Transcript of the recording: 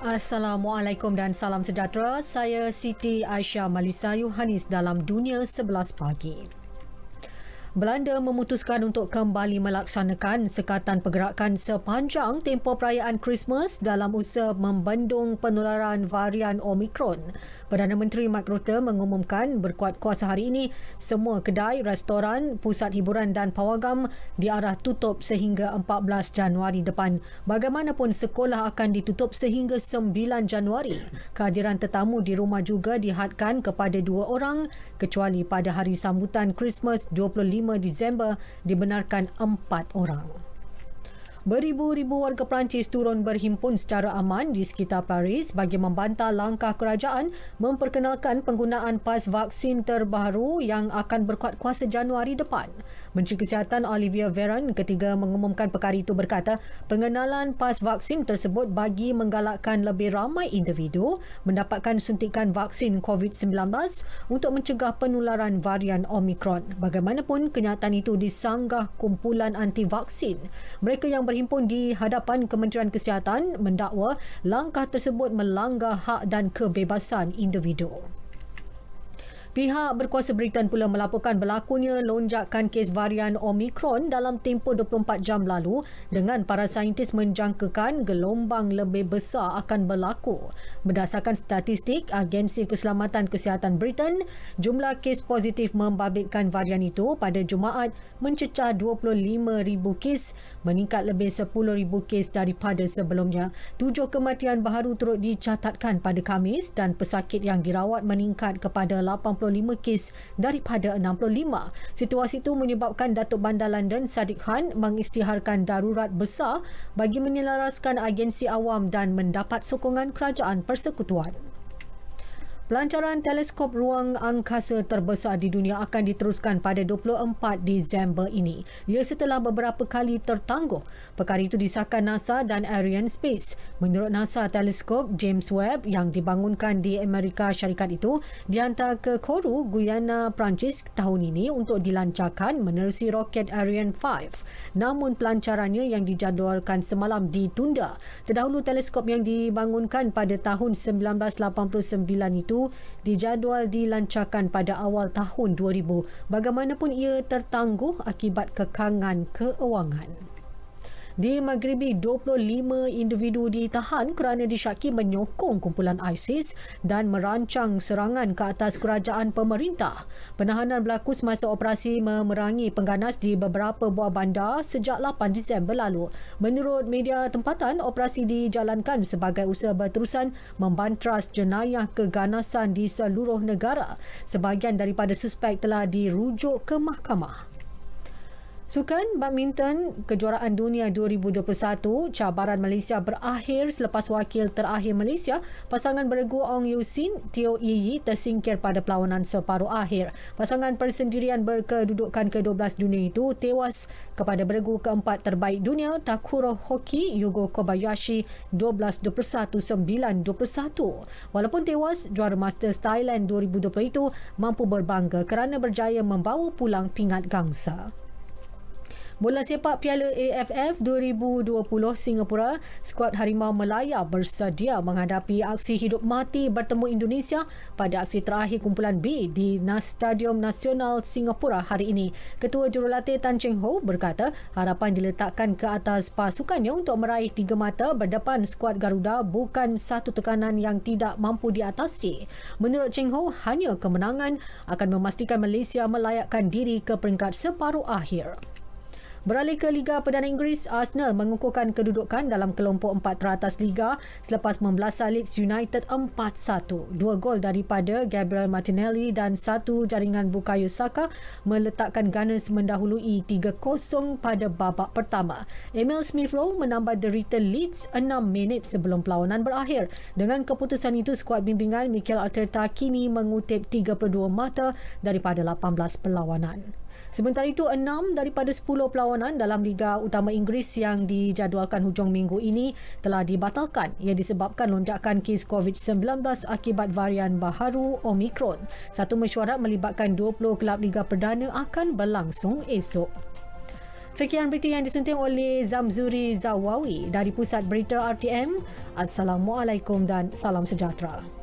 Assalamualaikum dan salam sejahtera. Saya Siti Aisyah Malisa Yohanis dalam Dunia 11 Pagi. Belanda memutuskan untuk kembali melaksanakan sekatan pergerakan sepanjang tempoh perayaan Christmas dalam usaha membendung penularan varian Omicron. Perdana Menteri Mark Rutte mengumumkan berkuat kuasa hari ini semua kedai, restoran, pusat hiburan dan pawagam diarah tutup sehingga 14 Januari depan. Bagaimanapun sekolah akan ditutup sehingga 9 Januari. Kehadiran tetamu di rumah juga dihadkan kepada 2 orang kecuali pada hari sambutan Christmas 25 Disember dibenarkan 4 orang. Beribu-ribu warga Perancis turun berhimpun secara aman di sekitar Paris bagi membantah langkah kerajaan memperkenalkan penggunaan pas vaksin terbaru yang akan berkuat kuasa Januari depan. Menteri Kesihatan Olivier Véran ketika mengumumkan perkara itu berkata, pengenalan pas vaksin tersebut bagi menggalakkan lebih ramai individu mendapatkan suntikan vaksin COVID-19 untuk mencegah penularan varian Omicron. Bagaimanapun, kenyataan itu disanggah kumpulan anti-vaksin. Mereka yang berhimpun di hadapan Kementerian Kesihatan mendakwa langkah tersebut melanggar hak dan kebebasan individu. Pihak berkuasa Britain pula melaporkan berlakunya lonjakan kes varian Omicron dalam tempoh 24 jam lalu dengan para saintis menjangkakan gelombang lebih besar akan berlaku. Berdasarkan statistik Agensi Keselamatan Kesihatan Britain, jumlah kes positif membabitkan varian itu pada Jumaat mencecah 25,000 kes, meningkat lebih 10,000 kes daripada sebelumnya. 7 kematian baharu turut dicatatkan pada Khamis dan pesakit yang dirawat meningkat kepada 85 kes daripada 65. Situasi itu menyebabkan Datuk Bandar London Sadiq Khan mengisytiharkan darurat besar bagi menyelaraskan agensi awam dan mendapat sokongan kerajaan persekutuan. Pelancaran teleskop ruang angkasa terbesar di dunia akan diteruskan pada 24 Disember ini. Ia setelah beberapa kali tertangguh. Perkara itu disahkan NASA dan Arianespace. Menurut NASA, teleskop James Webb yang dibangunkan di Amerika Syarikat itu dihantar ke Kourou, Guyana, Perancis tahun ini untuk dilancarkan menerusi roket Ariane 5. Namun pelancarannya yang dijadualkan semalam ditunda. Terdahulu teleskop yang dibangunkan pada tahun 1989 itu dijadual dilancarkan pada awal tahun 2000. Bagaimanapun ia tertangguh akibat kekangan keuangan. Di Maghribi, 25 individu ditahan kerana disyaki menyokong kumpulan ISIS dan merancang serangan ke atas kerajaan pemerintah. Penahanan berlaku semasa operasi memerangi pengganas di beberapa buah bandar sejak 8 Disember lalu. Menurut media tempatan, operasi dijalankan sebagai usaha berterusan membantras jenayah keganasan di seluruh negara. Sebahagian daripada suspek telah dirujuk ke mahkamah. Sukan badminton Kejuaraan Dunia 2021, cabaran Malaysia berakhir selepas wakil terakhir Malaysia, pasangan beregu Ong Yew Sin, Teo Yi tersingkir pada perlawanan separuh akhir. Pasangan persendirian berkedudukan ke-12 dunia itu tewas kepada beregu keempat terbaik dunia Takuro Hoki Yugo Kobayashi 12-21, 9-21. Walaupun tewas, juara Masters Thailand 2020 itu mampu berbangga kerana berjaya membawa pulang pingat gangsa. Bola sepak Piala AFF 2020 Singapura, skuad Harimau Melaya bersedia menghadapi aksi hidup mati bertemu Indonesia pada aksi terakhir kumpulan B di Stadium Nasional Singapura hari ini. Ketua Jurulatih Tan Cheng Ho berkata harapan diletakkan ke atas pasukannya untuk meraih 3 mata berdepan skuad Garuda bukan satu tekanan yang tidak mampu diatasi. Menurut Cheng Ho, hanya kemenangan akan memastikan Malaysia melayakkan diri ke peringkat separuh akhir. Beralih ke Liga Perdana Inggeris, Arsenal mengukuhkan kedudukan dalam kelompok 4 teratas Liga selepas membelasah Leeds United 4-1. 2 gol daripada Gabriel Martinelli dan 1 jaringan Bukayo Saka meletakkan Gunners mendahului 3-0 pada babak pertama. Emil Smith-Rowe menambah derita Leeds 6 minit sebelum perlawanan berakhir. Dengan keputusan itu, skuad bimbingan Mikel Arteta kini mengutip 32 mata daripada 18 perlawanan. Sementara itu, 6 daripada 10 perlawanan dalam Liga Utama Inggeris yang dijadualkan hujung minggu ini telah dibatalkan. Ia disebabkan lonjakan kes COVID-19 akibat varian baharu Omicron. Satu mesyuarat melibatkan 20 kelab Liga Perdana akan berlangsung esok. Sekian berita yang disunting oleh Zamzuri Zawawi dari Pusat Berita RTM. Assalamualaikum dan salam sejahtera.